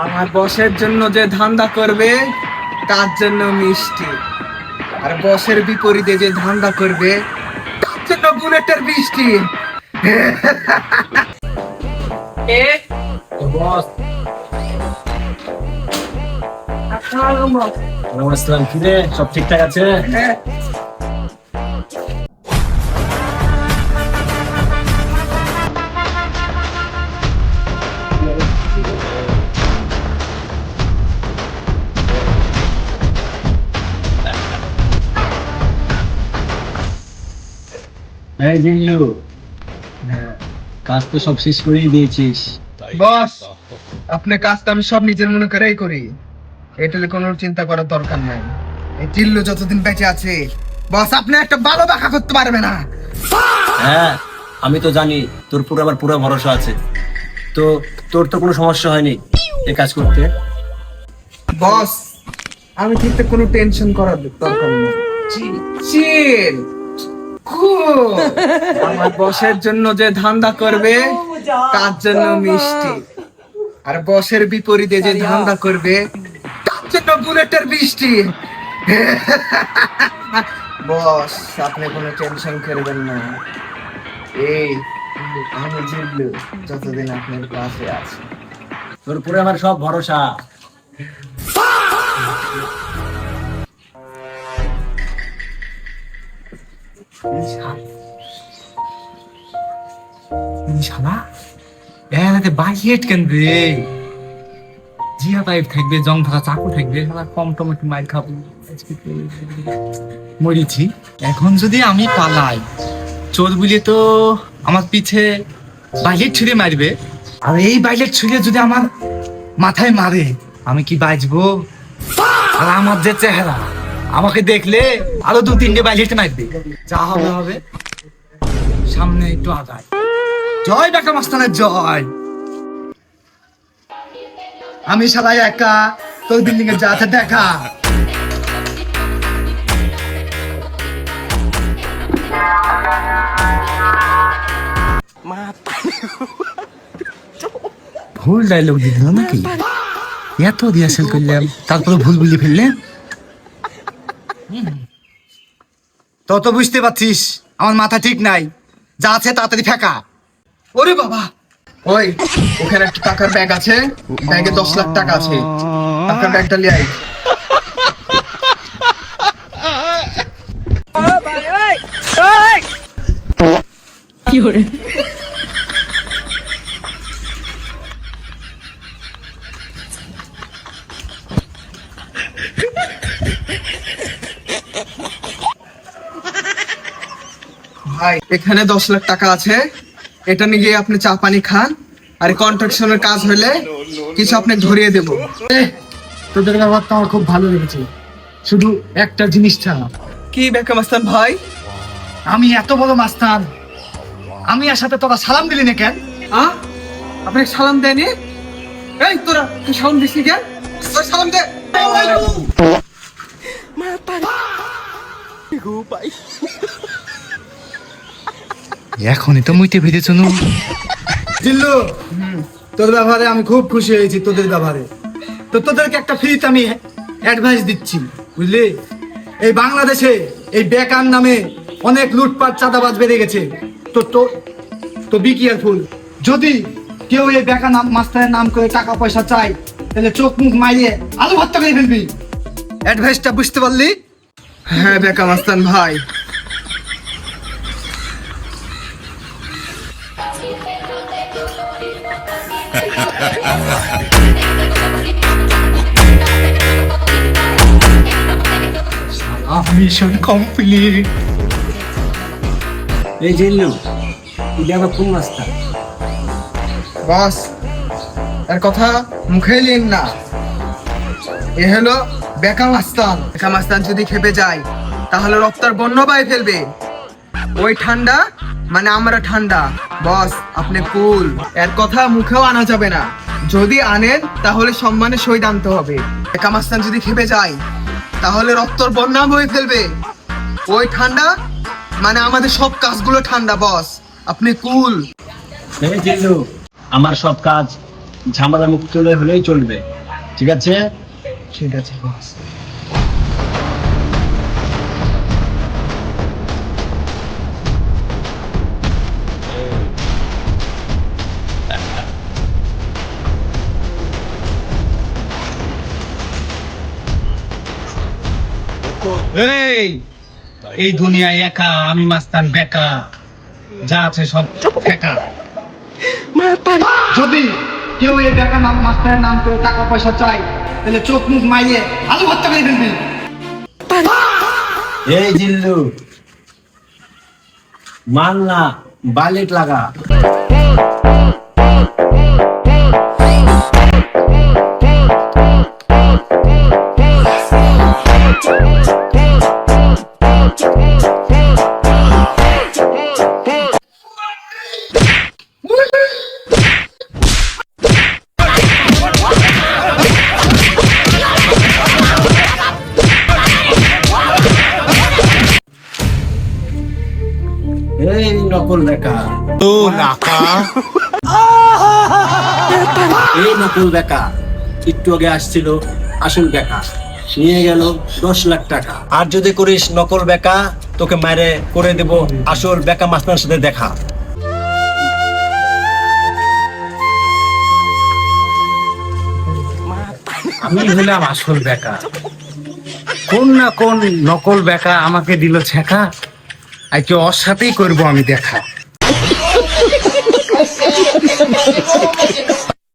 আমার বসের জন্য যে ধান্দা করবে তার জন্য মিষ্টি, আর বসের বিপরীতে যে ধান্দা করবে তার জন্য বুলেটের বৃষ্টি। বস নমস্কার, কি রে, সব ঠিকঠাক আছে? এই জিল্লু, কাজ তো সব শেষ করেই দিয়েছিস। বস, আপনার কাজটা আমি সব নিজের মনে করেই করি, এটা কোনো চিন্তা করার দরকার নাই। এই চিল্লু যতদিন বেঁচে আছে বস আপনি একটা ভালো দেখা করতে পারবে না। হ্যাঁ, আমি তো জানি তোর পুরো আমার পুরো ভরসা আছে। তো তোর তো কোনো সমস্যা হয়নি এই কাজ করতে? বস আমি ঠিক কোনো টেনশন করার দরকার নেই। চিল cool। আমার বসের জন্য যে ধান্দা করবে তার জন্য মিষ্টি, আর বসের বিপরীতে যে ধান্দা করবে তার জন্য বুলেটের বৃষ্টি। বস আপনি কোনো টেনশন করবেন না, এই আমি জিতলু যতদিন আপনার পাশে আছি। তোর পুরো আমার সব ভরসা। শালা এরাতে বাজেট কেন রে? জিয়া পাইপ থাকবে, জং ধরা চাকু থাকবে, শালা কম টমেটো মাইর খাবো, মরিছি। এখন যদি আমি পালাই, চোর বুলিয়ে তো আমার পিছে বাইলেট ছুঁড়ে মারবে, আর এই বাইলেট ছুঁড়ে যদি আমার মাথায় মারে আমি কি বাঁচবো? আর আমার যে চেহারা, আমাকে দেখলে আরো দু তিনটে বাইলেট মারবে। যা হবে হবে, সামনে একটু আগায়। জয় ঢাকা মাস্তানের জয়। আমি সারাই একা, তোর বিল্ডিং এ যা আছে দেখা। ভুল ডায়লগ দিল নাকি? এত রিহার্সেল করলাম তারপরে ভুল বলে ফেললাম। তত বুঝতে পারছিস আমার মাথা ঠিক নাই, যা আছে তাড়াতাড়ি ফেকা। ওরে বাবা, ওই ওখানে একটা টাকার ব্যাগ আছে, ব্যাগে 10 লাখ টাকা আছে, টাকার ব্যাগটা নিয়ে আয়। ভাই এখানে 10 লাখ টাকা আছে, এটা নিয়ে গিয়ে আপনি চা পানি খান, আর কন্ট্রাকশনের কাজ হলে কিছু আপনাকে ধরিয়ে দেবো। তোদের ব্যাপারটা আমার খুব ভালো লেগেছে, শুধু একটা জিনিস ছাড়া। কি বেকা মাস্তান ভাই? আমি এত বড় মাস্টার, আমি আর সাথে তোরা সালাম দিলি না কেন? আপনাকে সালাম দেয়নি? এই তোরা তুই সালাম দিসনি কেন? তোর সালাম দে। এখনই তো মুইতে ভেজেছ নু। জিল্লু, তোর ব্যাপারে আমি খুব খুশি হয়েছি। তোদের ব্যাপারে তো তোদেরকে একটা ফ্রিতে আমি অ্যাডভাইস দিচ্ছি, বুঝলি? এই বাংলাদেশে এই বেকার নামে অনেক লুটপাট চাঁদাবাজ বেড়ে গেছে। তো তো তো বি কেয়ারফুল। যদি কেউ এই বেকার নাম মাস্টারের নাম করে টাকা পয়সা চায়, তাহলে চোখ মুখ মারিয়ে আলু ভর্তা করে ফেলবি। অ্যাডভাইসটা বুঝতে পারলি? হ্যাঁ বেকা মাস্তান ভাই। Mission complete. এই জিল্লু, তুই আবার কোন রাস্তা? বস এর কথা মুখে নিন না, এ হলো বেকা মাস্তান। বেকা মাস্তান যদি খেপে যায় তাহলে রক্তার বন্য বাই ফেলবে। ওই ঠান্ডা মানে আমরা ঠান্ডা। বস আপনি কুল, এর কথা মুখেও আনা যাবে না, যদি আনেন তাহলে সম্মানে সই আনতে হবে। বেকা মাস্তান যদি খেপে যায় তাহলে রক্তর বন্যা বয়ে ফেলবে। ওই ঠান্ডা মানে আমাদের সব কাজগুলো ঠান্ডা। বস আপনি কুল। এই জিল্লু, আমার সব কাজ ঝামেলা মুক্ত হলেই চলবে, ঠিক আছে? ঠিক আছে বস। এই দুনিয়ায় একা আমি মাস্তান বেকা, যা আছে সব একা। যদি কেউ এই বেকা নাম মাস্তানের নাম করে টাকা পয়সা চাই, তাহলে চোখ মুখ মাইয়ে আলু ভর্তা করে ফেলবি। এই জিল্লু, মাল না বালেট লাগা। এই নকল বেকা, এই নকল বেকা একটু আগে আসছিল আসল বেকা, নিয়ে গেল 10 লাখ টাকা। আর যদি করিস নকল বেকা, তোকে মারে করে দেব আসল বেকা মাস্টারের সাথে দেখা। আমি হলাম আসল বেকা, কোন না কোন নকল বেকা আমাকে দিল ছেকা, আজকে ওর সাথেই করবো আমি দেখা।